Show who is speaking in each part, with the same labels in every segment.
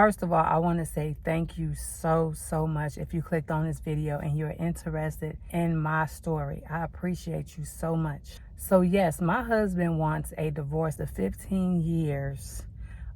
Speaker 1: First of all, I want to say thank you so much if you clicked on this video and you're interested in my story. I appreciate you so much. So yes, my husband wants a divorce of 15 years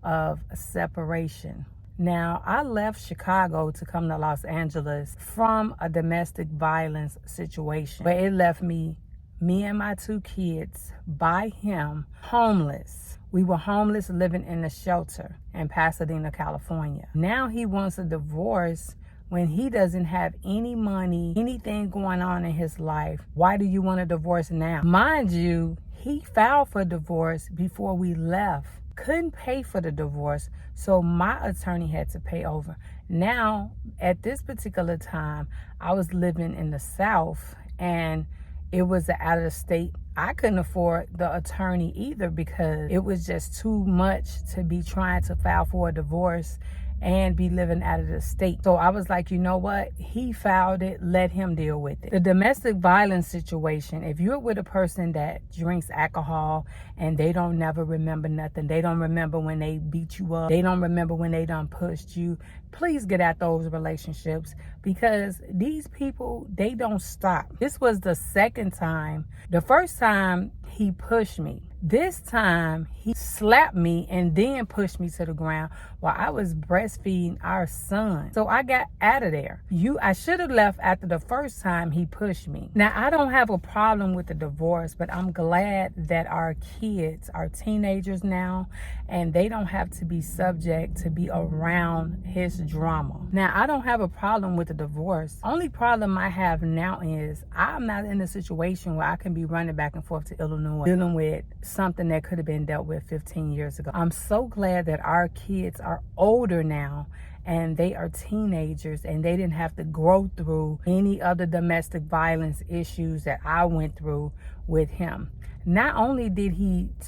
Speaker 1: of separation. Now, I left Chicago to come to Los Angeles from a domestic violence situation where it left me and my 2 kids by him homeless. We were homeless, living in a shelter in Pasadena, California. Now he wants a divorce when he doesn't have any money, anything going on in his life. Why do you want a divorce now? Mind you, he filed for divorce before we left. Couldn't pay for the divorce, so my attorney had to pay over. Now, at this particular time, I was living in the South, and it was out of the state. I couldn't afford the attorney either because it was just too much to be trying to file for a divorce and be living out of the state. So I was like, you know what? He filed it, let him deal with it. The domestic violence situation, if you're with a person that drinks alcohol and they don't never remember nothing, they don't remember when they beat you up, they don't remember when they done pushed you, please get out those relationships because these people, they don't stop. This was the second time. The first time he pushed me. This time he slapped me and then pushed me to the ground while I was breastfeeding our son. So I got out of there. I should have left after the first time he pushed me. Now, I don't have a problem with the divorce, but I'm glad that our kids are teenagers now and they don't have to be subject to be around his drama. Now, I don't have a problem with the divorce. Only problem I have now is I'm not in a situation where I can be running back and forth to Illinois dealing with something that could have been dealt with 15 years ago. I'm so glad that our kids are older now and they are teenagers and they didn't have to grow through any other domestic violence issues that I went through with him. Not only did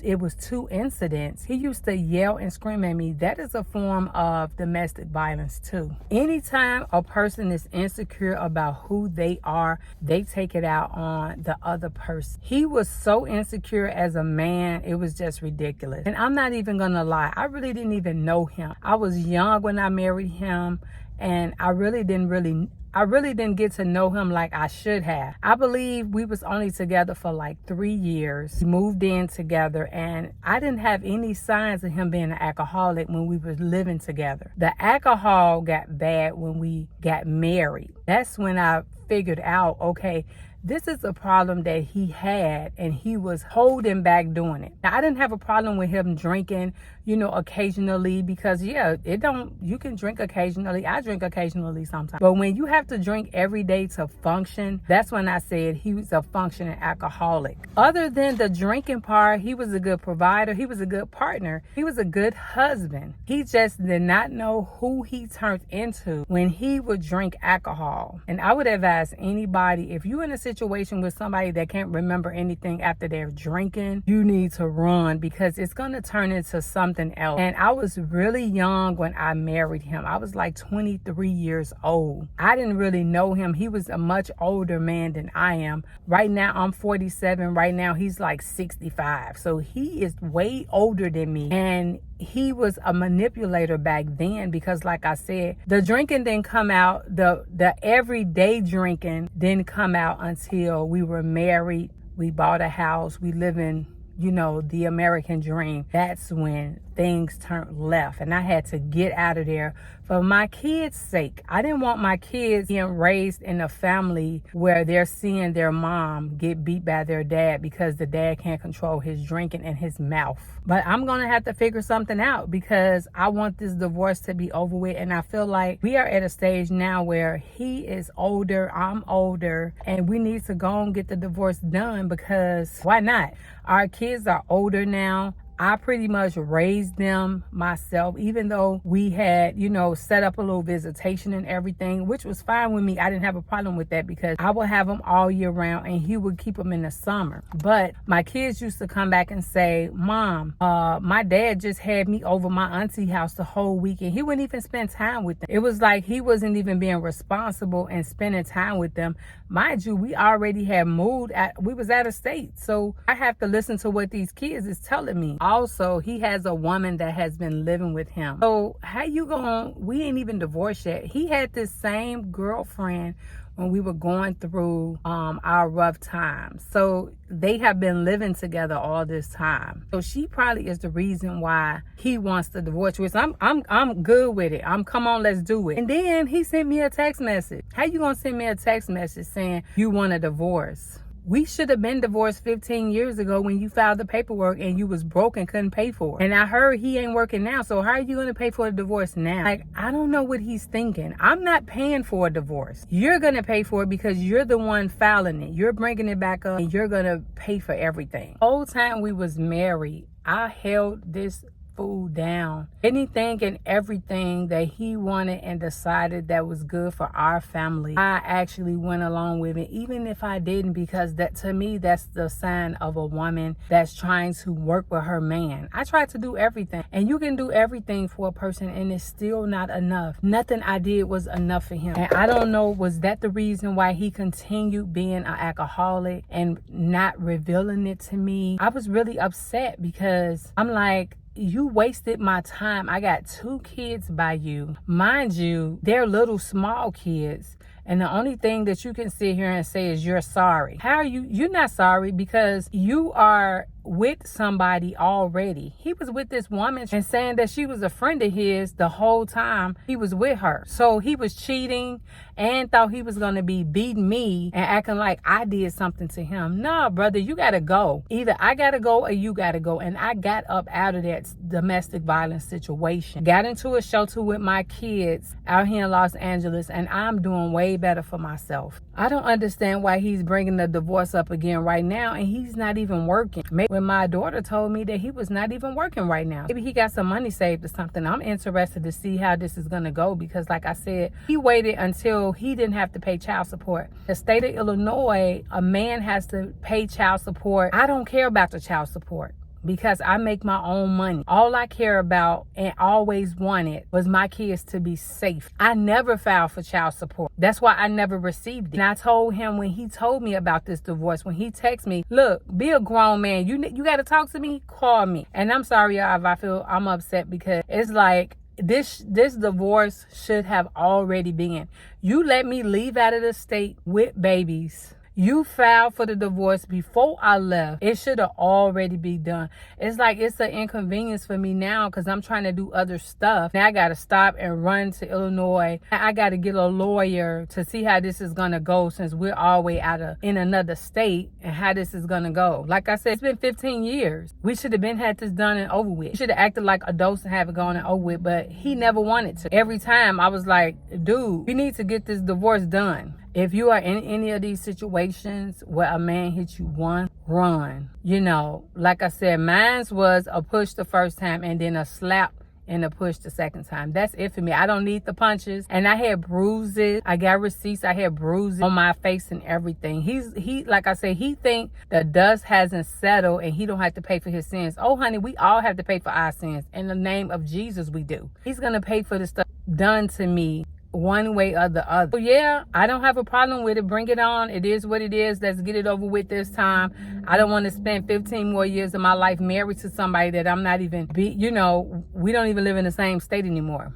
Speaker 1: it was 2 incidents, he used to yell and scream at me. That is a form of domestic violence too. Anytime a person is insecure about who they are, they take it out on the other person. He was so insecure as a man, it was just ridiculous. And I'm not even gonna lie, I really didn't even know him. I was young when I married him, and I really didn't get to know him like I should have. I believe we was only together for like 3 years. We moved in together and I didn't have any signs of him being an alcoholic when we were living together. The alcohol got bad when we got married. That's when I figured out, okay, this is a problem that he had and he was holding back doing it. Now, I didn't have a problem with him drinking, occasionally because you can drink occasionally. I drink occasionally sometimes. But when you have to drink every day to function, that's when I said he was a functioning alcoholic. Other than the drinking part, he was a good provider. He was a good partner. He was a good husband. He just did not know who he turned into when he would drink alcohol. And I would advise anybody, if you're in a situation with somebody that can't remember anything after they're drinking, you need to run because it's going to turn into something else. And I was really young when I married him. I was like 23 years old. I didn't really know him. He was a much older man than I am. Right now, I'm 47. Right now, he's like 65. So he is way older than me. And he was a manipulator back then because, like I said, the drinking didn't come out. The everyday drinking didn't come out until we were married. We bought a house. We live in, the American dream. That's when things turned left and I had to get out of there for my kids' sake. I didn't want my kids being raised in a family where they're seeing their mom get beat by their dad because the dad can't control his drinking and his mouth. But I'm going to have to figure something out because I want this divorce to be over with. And I feel like we are at a stage now where he is older, I'm older, and we need to go and get the divorce done because why not? Our kids are older now. I pretty much raised them myself, even though we had, set up a little visitation and everything, which was fine with me. I didn't have a problem with that because I would have them all year round and he would keep them in the summer. But my kids used to come back and say, Mom, my dad just had me over my auntie house the whole weekend. He wouldn't even spend time with them. It was like he wasn't even being responsible and spending time with them. Mind you, we already had moved. We was out of state. So I have to listen to what these kids is telling me. also he has a woman that has been living with him. So how you going? We ain't even divorced yet. He had this same girlfriend when we were going through our rough times. So they have been living together all this time. So she probably is the reason why he wants the divorce, which I'm good with it. Come on, let's do it. And then he sent me a text message. How you gonna send me a text message saying you want a divorce? We should have been divorced 15 years ago when you filed the paperwork and you was broke and couldn't pay for it. And I heard he ain't working now. So how are you going to pay for a divorce now? Like, I don't know what he's thinking. I'm not paying for a divorce. You're going to pay for it because you're the one filing it. You're bringing it back up and you're going to pay for everything. The whole time we was married, I held this fool down. Anything and everything that he wanted and decided that was good for our family, I actually went along with it, even if I didn't, because that, to me, that's the sign of a woman that's trying to work with her man. I tried to do everything, and you can do everything for a person and it's still not enough. Nothing I did was enough for him. And I don't know, was that the reason why he continued being an alcoholic and not revealing it to me? I was really upset because I'm like, you wasted my time. I got 2 kids by you. Mind you, they're little small kids. And the only thing that you can sit here and say is you're sorry. How are you? You're not sorry because you are with somebody already. He was with this woman and saying that she was a friend of his the whole time he was with her. So he was cheating and thought he was going to be beating me and acting like I did something to him. No, brother, you got to go. Either I got to go or you got to go. And I got up out of that domestic violence situation. Got into a shelter with my kids out here in Los Angeles, and I'm doing way better for myself. I don't understand why he's bringing the divorce up again right now, and he's not even working. Maybe when my daughter told me that he was not even working right now, maybe he got some money saved or something. I'm interested to see how this is going to go because, like I said, he waited until he didn't have to pay child support. The state of Illinois, a man has to pay child support. I don't care about the child support, because I make my own money. All I care about and always wanted was my kids to be safe. I never filed for child support. That's why I never received it. And I told him when he told me about this divorce, when he texted me, look, be a grown man. You got to talk to me, call me. And I'm sorry, y'all, if I feel I'm upset, because it's like, this divorce should have already been. You let me leave out of the state with babies. You filed for the divorce before I left. It should have already been done. It's like it's an inconvenience for me now because I'm trying to do other stuff. Now I got to stop and run to Illinois. I got to get a lawyer to see how this is going to go since we're all the way in another state and how this is going to go. Like I said, it's been 15 years. We should have had this done and over with. We should have acted like adults and have it gone and over with, but he never wanted to. Every time I was like, dude, you need to get this divorce done. If you are in any of these situations where a man hits you once, run. You know, like I said, mine was a push the first time and then a slap and a push the second time. That's it for me. I don't need the punches. And I had bruises. I got receipts. I had bruises on my face and everything. He like I said, he think the dust hasn't settled and he don't have to pay for his sins. Oh, honey, we all have to pay for our sins. In the name of Jesus, we do. He's going to pay for the stuff done to me one way or the other. So yeah, I don't have a problem with it. Bring it on. It is what it is. Let's get it over with this time. I don't want to spend 15 more years of my life married to somebody that I'm not even, we don't even live in the same state anymore.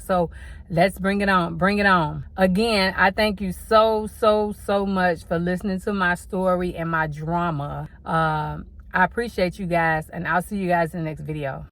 Speaker 1: So let's bring it on. Bring it on. Again, I thank you so much for listening to my story and my drama. I appreciate you guys, and I'll see you guys in the next video.